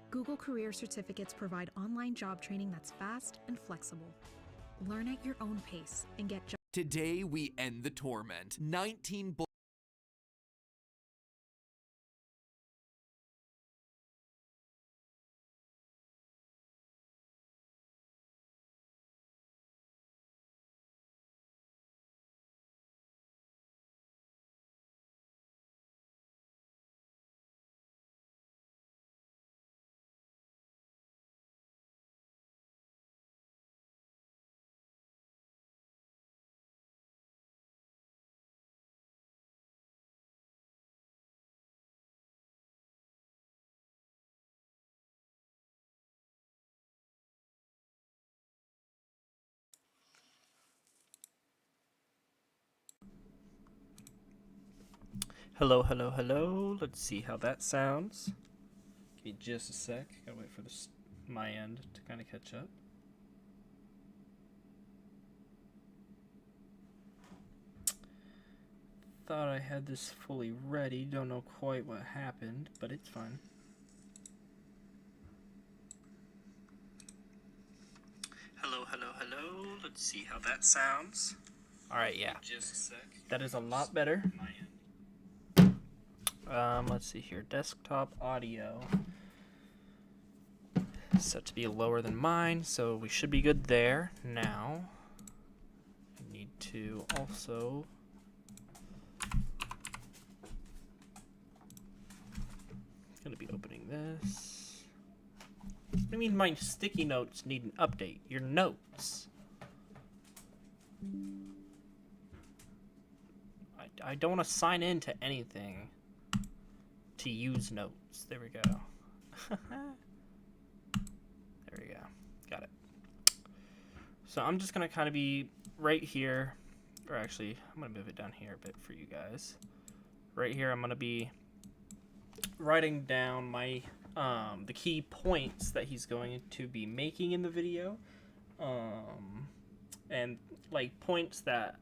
Google Career Certificates provide online job training that's fast and flexible. Learn at your own pace and get jobs. Today we end the torment. 19 Hello, hello, hello. Let's see how that sounds. Give me just a sec. Gotta wait for this my end to kind of catch up. Thought I had this fully ready. Don't know quite what happened, but it's fine. Hello, hello, hello. Let's see how that sounds. All right, yeah. Just a sec. That is a lot better. My end. Let's see here. Desktop audio set to be lower than mine, so we should be good there. Now, I need to also gonna be opening this. I mean, my sticky notes need an update. Your notes. I don't want to sign in to anything to use notes. There we go. There we go. Got it. So I'm just going to kind of be right here. Or actually, I'm going to move it down here a bit for you guys. Right here, I'm going to be writing down my the key points that he's going to be making in the video. And like points that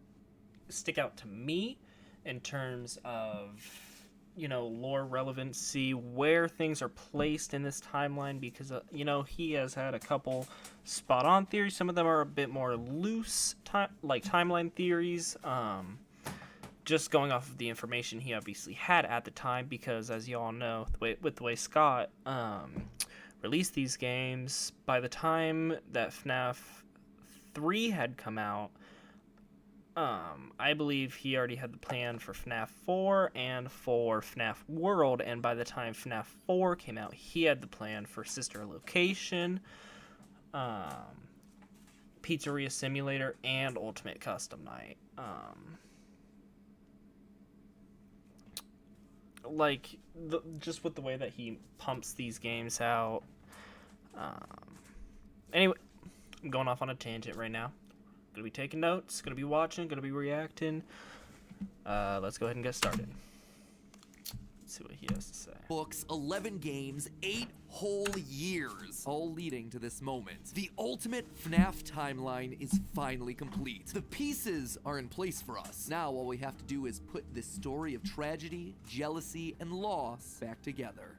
stick out to me in terms of, you know, lore relevancy, where things are placed in this timeline, because, you know, he has had a couple spot-on theories. Some of them are a bit more loose, timeline theories, just going off of the information he obviously had at the time, because, as you all know, with the way Scott released these games, by the time that FNAF 3 had come out, I believe he already had the plan for FNAF 4 and for FNAF World, and by the time FNAF 4 came out, he had the plan for Sister Location, Pizzeria Simulator, and Ultimate Custom Night. Just with the way that he pumps these games out. Anyway, I'm going off on a tangent right now. Gonna be taking notes, gonna be watching, gonna be reacting. Let's go ahead and get started. Let's see what he has to say. books, 11 games, 8 whole years, all leading to this moment. The ultimate FNAF timeline is finally complete. The pieces are in place for us. Now all we have to do is put this story of tragedy, jealousy, and loss back together.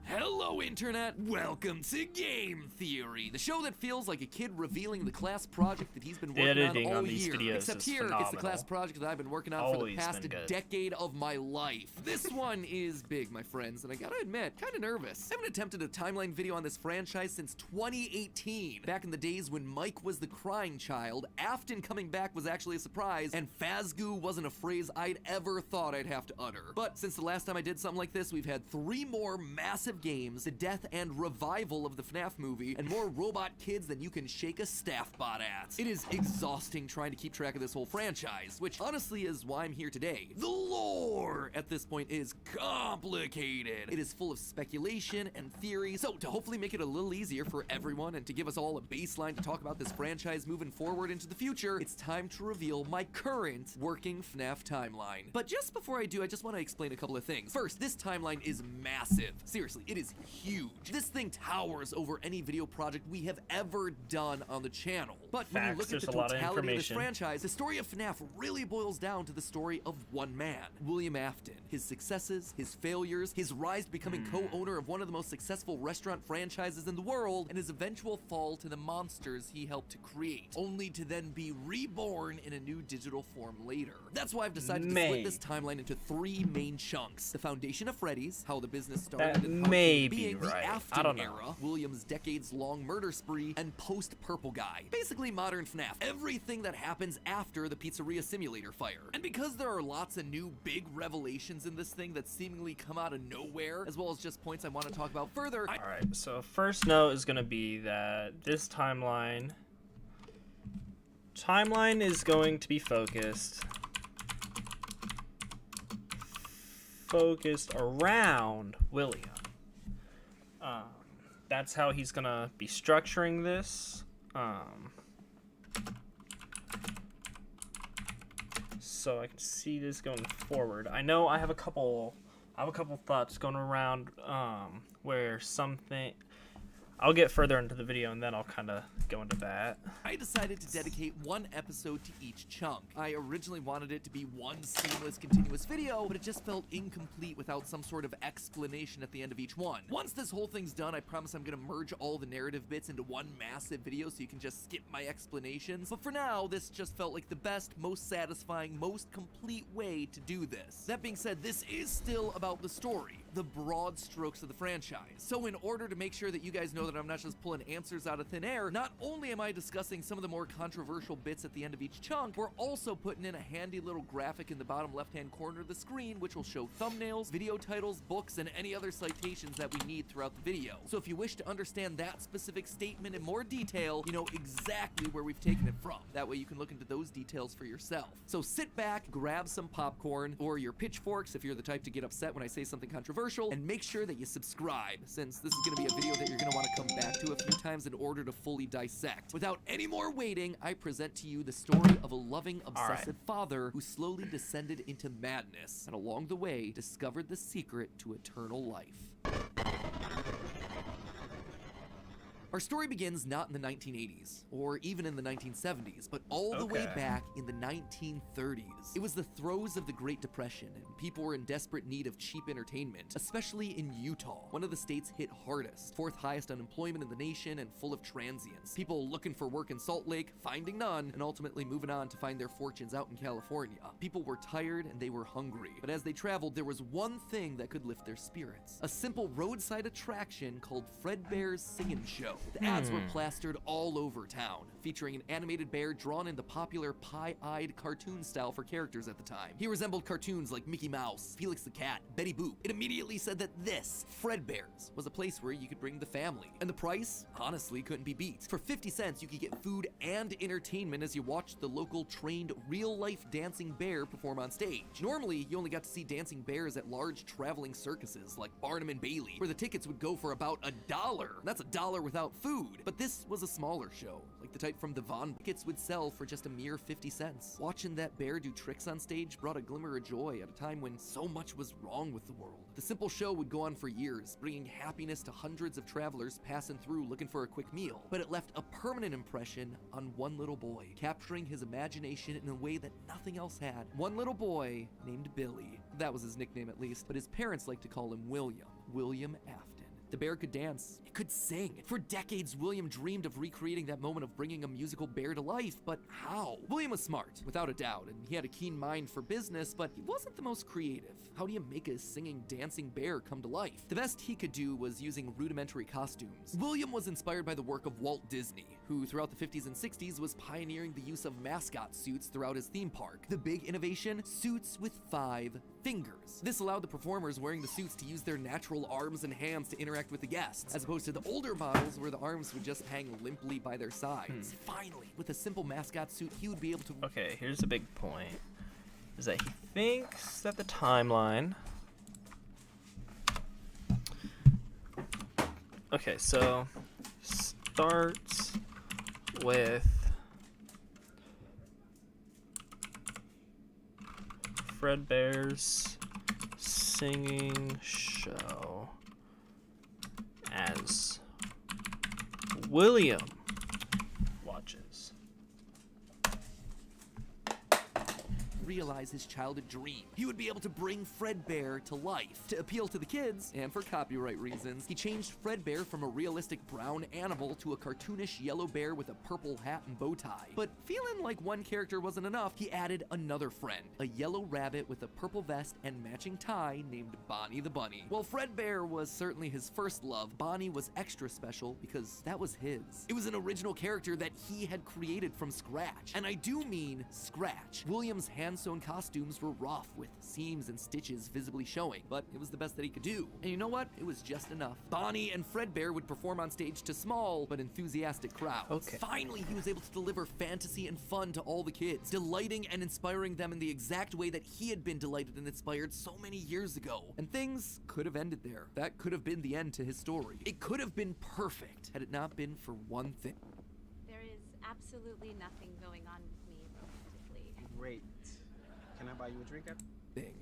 Hello, Internet! Welcome to Game Theory, the show that feels like a kid revealing the class project that he's been working on all year. Except here, phenomenal. It's the class project that I've been working on for the past decade of my life. This one is big, my friends, and I gotta admit, kinda nervous. I haven't attempted a timeline video on this franchise since 2018. Back in the days when Mike was the crying child, Afton coming back was actually a surprise, and Fazgoo wasn't a phrase I'd ever thought I'd have to utter. But since the last time I did something like this, we've had 3 more massive games, the death and revival of the FNAF movie, and more robot kids than you can shake a staff bot at. It is exhausting trying to keep track of this whole franchise, which honestly is why I'm here today. The lore at this point is complicated. It is full of speculation and theory, so to hopefully make it a little easier for everyone and to give us all a baseline to talk about this franchise moving forward into the future, it's time to reveal my current working FNAF timeline. But just before I do, I just want to explain a couple of things. First, this timeline is massive. Seriously, it is huge. This thing towers over any video project we have ever done on the channel. But when you look at the totality of this franchise, the story of FNAF really boils down to the story of one man, William Afton. His successes, his failures, his rise to becoming co-owner of one of the most successful restaurant franchises in the world, and his eventual fall to the monsters he helped to create, only to then be reborn in a new digital form later. That's why I've decided to split this timeline into 3 main chunks: the foundation of Freddy's, how the business started and how it being the Afton era, William's decades-long murder spree, and post-Purple Guy. Basically modern FNAF, everything that happens after the Pizzeria Simulator fire. And because there are lots of new big revelations in this thing that seemingly come out of nowhere, as well as just points I want to talk about further. Alright, so first note is going to be that this timeline is going to be focused around William. That's how he's gonna be structuring this. So I can see this going forward. I know I have a couple thoughts going around where something. I'll get further into the video and then I'll kind of go into that. I decided to dedicate 1 episode to each chunk. I originally wanted it to be one seamless, continuous video, but it just felt incomplete without some sort of explanation at the end of each one. Once this whole thing's done, I promise I'm gonna merge all the narrative bits into one massive video so you can just skip my explanations. But for now, this just felt like the best, most satisfying, most complete way to do this. That being said, this is still about the story, the broad strokes of the franchise. So in order to make sure that you guys know that I'm not just pulling answers out of thin air, not only am I discussing some of the more controversial bits at the end of each chunk, we're also putting in a handy little graphic in the bottom left-hand corner of the screen which will show thumbnails, video titles, books, and any other citations that we need throughout the video. So if you wish to understand that specific statement in more detail, you know exactly where we've taken it from. That way you can look into those details for yourself. So sit back, grab some popcorn, or your pitchforks if you're the type to get upset when I say something controversial, and make sure that you subscribe, since this is going to be a video that you're going to want to come back to a few times in order to fully dissect. Without any more waiting, I present to you the story of a loving, obsessive father who slowly descended into madness, and along the way discovered the secret to eternal life. Our story begins not in the 1980s, or even in the 1970s, but all the way back in the 1930s. It was the throes of the Great Depression, and people were in desperate need of cheap entertainment, especially in Utah, one of the states hit hardest, 4th highest unemployment in the nation, and full of transients. People looking for work in Salt Lake, finding none, and ultimately moving on to find their fortunes out in California. People were tired and they were hungry, but as they traveled, there was one thing that could lift their spirits: a simple roadside attraction called Fredbear's Singin' Show. The ads were plastered all over town, featuring an animated bear drawn in the popular pie-eyed cartoon style for characters at the time. He resembled cartoons like Mickey Mouse, Felix the Cat, Betty Boop. It immediately said that this, Fredbear's, was a place where you could bring the family. And the price, honestly, couldn't be beat. For 50 cents, you could get food and entertainment as you watched the local trained real-life dancing bear perform on stage. Normally, you only got to see dancing bears at large traveling circuses like Barnum and Bailey, where the tickets would go for about $1. That's $1 without food. But this was a smaller show, like the type from the Von. Tickets would sell for just a mere 50 cents. Watching that bear do tricks on stage brought a glimmer of joy at a time when so much was wrong with the world. The simple show would go on for years, bringing happiness to hundreds of travelers passing through looking for a quick meal. But it left a permanent impression on one little boy, capturing his imagination in a way that nothing else had. One little boy named Billy. That was his nickname at least, but his parents liked to call him William Afton. The bear could dance, it could sing. For decades, William dreamed of recreating that moment of bringing a musical bear to life, but how? William was smart, without a doubt, and he had a keen mind for business, but he wasn't the most creative. How do you make a singing, dancing bear come to life? The best he could do was using rudimentary costumes. William was inspired by the work of Walt Disney, who throughout the 50s and 60s was pioneering the use of mascot suits throughout his theme park. The big innovation? Suits with 5 fingers. This allowed the performers wearing the suits to use their natural arms and hands to interact with the guests, as opposed to the older models where the arms would just hang limply by their sides. Finally, with a simple mascot suit, he would be able to... Okay, here's the big point, is that he thinks that the timeline... Okay, so starts with Fredbear's Singing Show. William watches. Realize his childhood dream. He would be able to bring Fredbear to life. To appeal to the kids, and for copyright reasons, he changed Fredbear from a realistic brown animal to a cartoonish yellow bear with a purple hat and bow tie. But feeling like one character wasn't enough, he added another friend, a yellow rabbit with a purple vest and matching tie named Bonnie the Bunny. While Fredbear was certainly his first love, Bonnie was extra special because that was his. It was an original character that he had created from scratch. And I do mean scratch. William's hand-sewn costumes were rough, with seams and stitches visibly showing, but it was the best that he could do. And you know what? It was just enough. Bonnie and Fredbear would perform on stage to small but enthusiastic crowds. Okay. Finally, he was able to deliver fantasy and fun to all the kids, delighting and inspiring them in the exact way that he had been delighted and inspired so many years ago. And things could have ended there. That could have been the end to his story. It could have been perfect had it not been for one thing. There is absolutely nothing going on with me romantically. Great. Can I buy you a drink?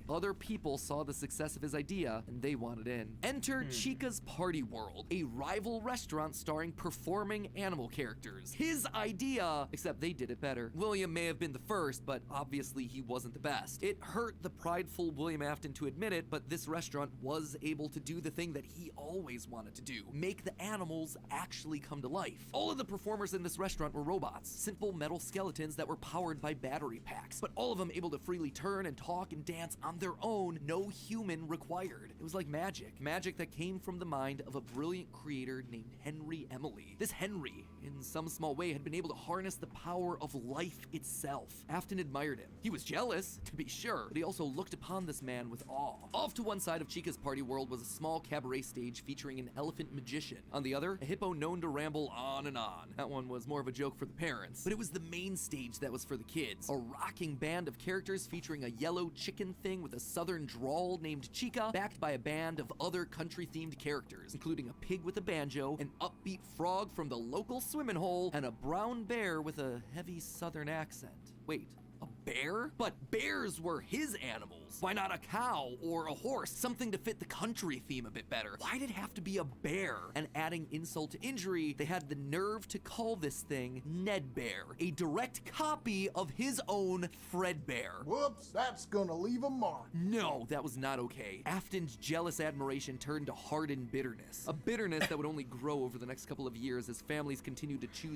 Other people saw the success of his idea and they wanted in. Enter Chica's Party World, a rival restaurant starring performing animal characters. His idea, except they did it better. William may have been the first, but obviously he wasn't the best. It hurt the prideful William Afton to admit it, but this restaurant was able to do the thing that he always wanted to do: make the animals actually come to life. All of the performers in this restaurant were robots, simple metal skeletons that were powered by battery packs, but all of them able to freely turn and talk and dance on their own, no human required. It was like magic that came from the mind of a brilliant creator named Henry Emily. This Henry, in some small way, had been able to harness the power of life itself. Afton admired him. He was jealous, to be sure, but he also looked upon this man with awe. Off to one side of Chica's Party World was a small cabaret stage featuring an elephant magician. On the other, a hippo known to ramble on and on. That one was more of a joke for the parents, but it was the main stage that was for the kids. A rocking band of characters featuring a yellow chicken thing with a southern drawl named Chica, backed by a band of other country-themed characters, including a pig with a banjo, an upbeat frog from the local swimming hole, and a brown bear with a heavy southern accent. Wait, a bear? But bears were his animals. Why not a cow or a horse? Something to fit the country theme a bit better. Why did it have to be a bear? And adding insult to injury, they had the nerve to call this thing Ned Bear, a direct copy of his own Fredbear. Whoops, that's gonna leave a mark. No, that was not okay. Afton's jealous admiration turned to hardened bitterness. A bitterness that would only grow over the next couple of years as families continued to choose